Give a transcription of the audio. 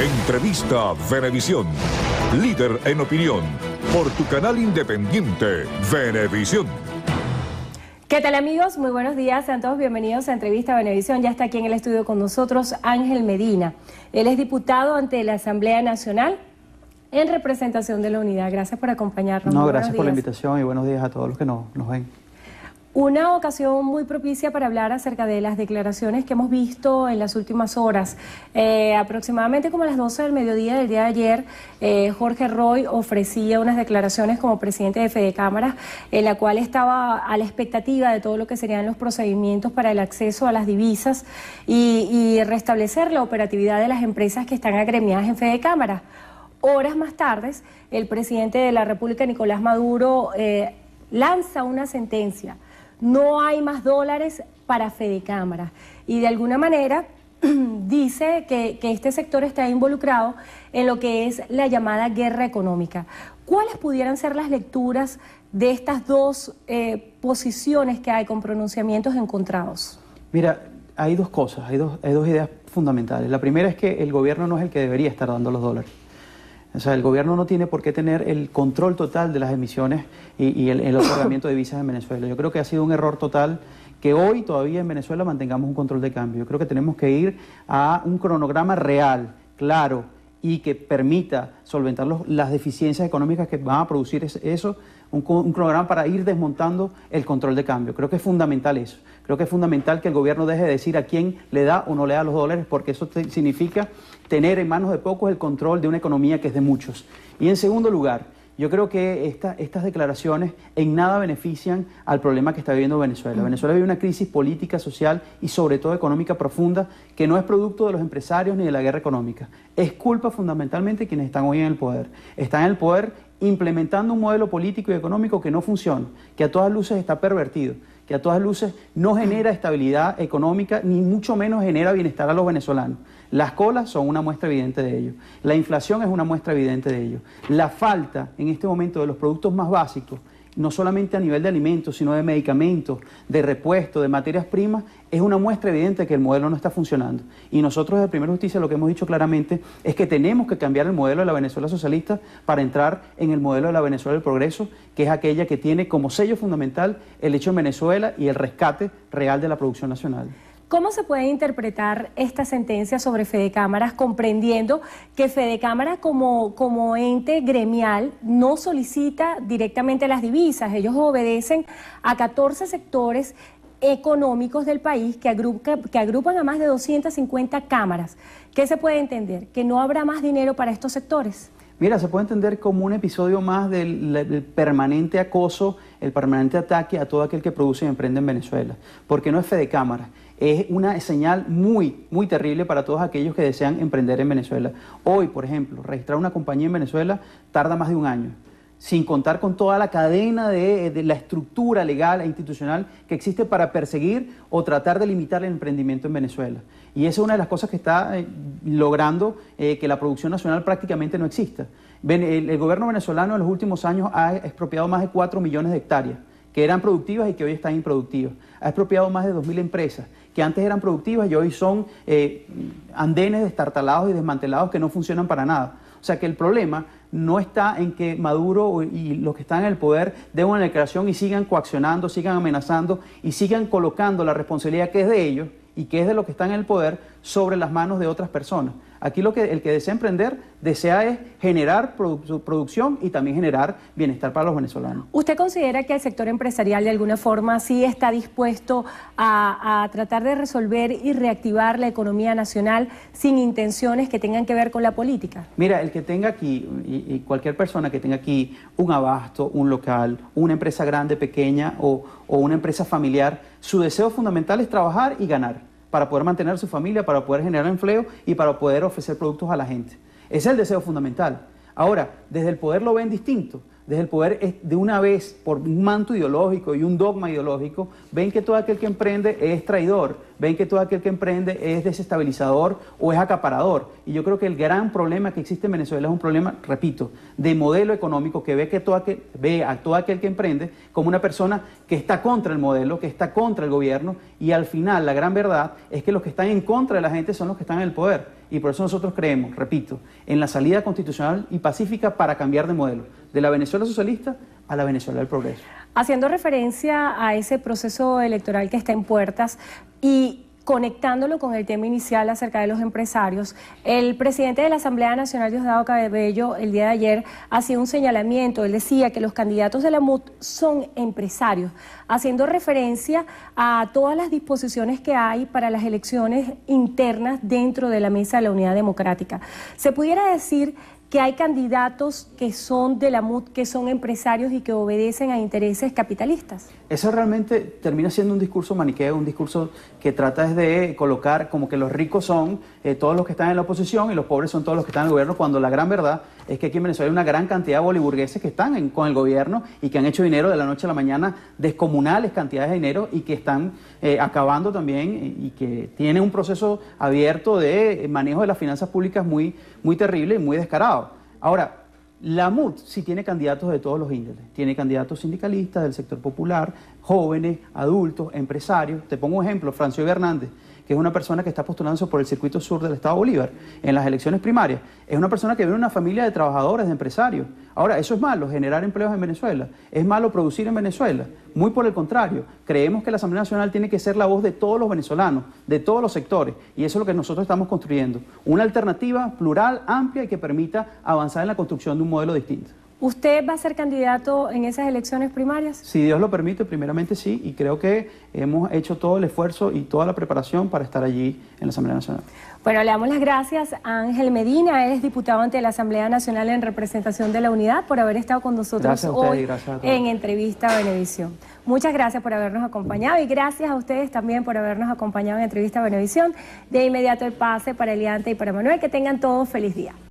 Entrevista Venevisión. Líder en opinión. Por tu canal independiente, Venevisión. ¿Qué tal, amigos? Muy buenos días, sean todos bienvenidos a Entrevista Venevisión. Ya está aquí en el estudio con nosotros Ángel Medina. Él es diputado ante la Asamblea Nacional en representación de la Unidad. Gracias por acompañarnos. No, gracias por la invitación y buenos días a todos los que nos ven. Una ocasión muy propicia para hablar acerca de las declaraciones que hemos visto en las últimas horas. Aproximadamente como a las 12 del mediodía del día de ayer, Jorge Roy ofrecía unas declaraciones como presidente de Fedecámaras, en la cual estaba a la expectativa de todo lo que serían los procedimientos para el acceso a las divisas y restablecer la operatividad de las empresas que están agremiadas en Fedecámaras. Horas más tarde, el presidente de la República, Nicolás Maduro, lanza una sentencia. No hay más dólares para Fedecámaras. Y de alguna manera dice que este sector está involucrado en lo que es la llamada guerra económica. ¿Cuáles pudieran ser las lecturas de estas dos posiciones que hay con pronunciamientos encontrados? Mira, hay dos cosas, hay dos ideas fundamentales. La primera es que el gobierno no es el que debería estar dando los dólares. O sea, el gobierno no tiene por qué tener el control total de las emisiones y el otorgamiento de divisas en Venezuela. Yo creo que ha sido un error total que hoy todavía en Venezuela mantengamos un control de cambio. Yo creo que tenemos que ir a un cronograma real, claro, y que permita solventar las deficiencias económicas que van a producir eso, un cronograma para ir desmontando el control de cambio. Creo que es fundamental eso. Creo que es fundamental que el gobierno deje de decir a quién le da o no le da los dólares, porque eso significa tener en manos de pocos el control de una economía que es de muchos. Y en segundo lugar, yo creo que estas declaraciones en nada benefician al problema que está viviendo Venezuela. Venezuela vive una crisis política, social y sobre todo económica profunda que no es producto de los empresarios ni de la guerra económica. Es culpa fundamentalmente de quienes están hoy en el poder. Están en el poder implementando un modelo político y económico que no funciona, que a todas luces está pervertido, que a todas luces no genera estabilidad económica ni mucho menos genera bienestar a los venezolanos. Las colas son una muestra evidente de ello. La inflación es una muestra evidente de ello. La falta en este momento de los productos más básicos, no solamente a nivel de alimentos, sino de medicamentos, de repuestos, de materias primas, es una muestra evidente de que el modelo no está funcionando. Y nosotros de Primera Justicia lo que hemos dicho claramente es que tenemos que cambiar el modelo de la Venezuela socialista para entrar en el modelo de la Venezuela del progreso, que es aquella que tiene como sello fundamental el hecho en Venezuela y el rescate real de la producción nacional. ¿Cómo se puede interpretar esta sentencia sobre Fedecámaras, comprendiendo que Fedecámaras como ente gremial no solicita directamente las divisas? Ellos obedecen a 14 sectores económicos del país que agrupan a más de 250 cámaras. ¿Qué se puede entender? ¿Que no habrá más dinero para estos sectores? Mira, se puede entender como un episodio más del permanente acoso, el permanente ataque a todo aquel que produce y emprende en Venezuela, porque no es Fedecámaras. Es una señal muy, muy terrible para todos aquellos que desean emprender en Venezuela. Hoy, por ejemplo, registrar una compañía en Venezuela tarda más de un año, sin contar con toda la cadena de la estructura legal e institucional que existe para perseguir o tratar de limitar el emprendimiento en Venezuela. Y esa es una de las cosas que está logrando que la producción nacional prácticamente no exista. El gobierno venezolano en los últimos años ha expropiado más de 4 millones de hectáreas, que eran productivas y que hoy están improductivas. Ha expropiado más de 2.000 empresas, que antes eran productivas y hoy son andenes destartalados y desmantelados que no funcionan para nada. O sea que el problema no está en que Maduro y los que están en el poder den una declaración y sigan coaccionando, sigan amenazando y sigan colocando la responsabilidad que es de ellos y que es de los que están en el poder sobre las manos de otras personas. Aquí el que desea emprender desea es generar producción y también generar bienestar para los venezolanos. ¿Usted considera que el sector empresarial de alguna forma sí está dispuesto a tratar de resolver y reactivar la economía nacional sin intenciones que tengan que ver con la política? Mira, el que tenga aquí, y cualquier persona que tenga aquí un abasto, un local, una empresa grande, pequeña o una empresa familiar, su deseo fundamental es trabajar y ganar, para poder mantener a su familia, para poder generar empleo y para poder ofrecer productos a la gente. Ese es el deseo fundamental. Ahora, desde el poder lo ven distinto. desde el poder, de una vez, por un manto ideológico y un dogma ideológico, ven que todo aquel que emprende es traidor, ven que todo aquel que emprende es desestabilizador o es acaparador. Y yo creo que el gran problema que existe en Venezuela es un problema, repito, de modelo económico que ve a todo aquel que emprende como una persona que está contra el modelo, que está contra el gobierno, y al final la gran verdad es que los que están en contra de la gente son los que están en el poder. Y por eso nosotros creemos, repito, en la salida constitucional y pacífica para cambiar de modelo, de la Venezuela socialista a la Venezuela del progreso. Haciendo referencia a ese proceso electoral que está en puertas y conectándolo con el tema inicial acerca de los empresarios, el presidente de la Asamblea Nacional, Diosdado Cabello, el día de ayer hacía un señalamiento. Él decía que los candidatos de la MUD son empresarios, haciendo referencia a todas las disposiciones que hay para las elecciones internas dentro de la Mesa de la Unidad Democrática. ¿Se pudiera decir que hay candidatos que son de la MUD, que son empresarios y que obedecen a intereses capitalistas? Eso realmente termina siendo un discurso maniqueo, un discurso que trata de colocar como que los ricos son todos los que están en la oposición y los pobres son todos los que están en el gobierno, cuando la gran verdad es que aquí en Venezuela hay una gran cantidad de boliburgueses que están con el gobierno y que han hecho dinero de la noche a la mañana, descomunales cantidades de dinero, y que están acabando también y que tienen un proceso abierto de manejo de las finanzas públicas muy, muy terrible y muy descarado. Ahora, la MUD sí tiene candidatos de todos los índoles, tiene candidatos sindicalistas del sector popular, jóvenes, adultos, empresarios. Te pongo un ejemplo, Francio Hernández, que es una persona que está postulándose por el circuito sur del estado Bolívar en las elecciones primarias. Es una persona que viene de una familia de trabajadores, de empresarios. Ahora, ¿eso es malo, generar empleos en Venezuela? ¿Es malo producir en Venezuela? Muy por el contrario, creemos que la Asamblea Nacional tiene que ser la voz de todos los venezolanos, de todos los sectores, y eso es lo que nosotros estamos construyendo. Una alternativa plural, amplia y que permita avanzar en la construcción de un modelo distinto. ¿Usted va a ser candidato en esas elecciones primarias? Si Dios lo permite, primeramente sí, y creo que hemos hecho todo el esfuerzo y toda la preparación para estar allí en la Asamblea Nacional. Bueno, le damos las gracias a Ángel Medina, él es diputado ante la Asamblea Nacional en representación de la Unidad, por haber estado con nosotros hoy en Entrevista Venevisión. Muchas gracias por habernos acompañado y gracias a ustedes también por habernos acompañado en Entrevista Venevisión. De inmediato el pase para Eliante y para Manuel. Que tengan todos feliz día.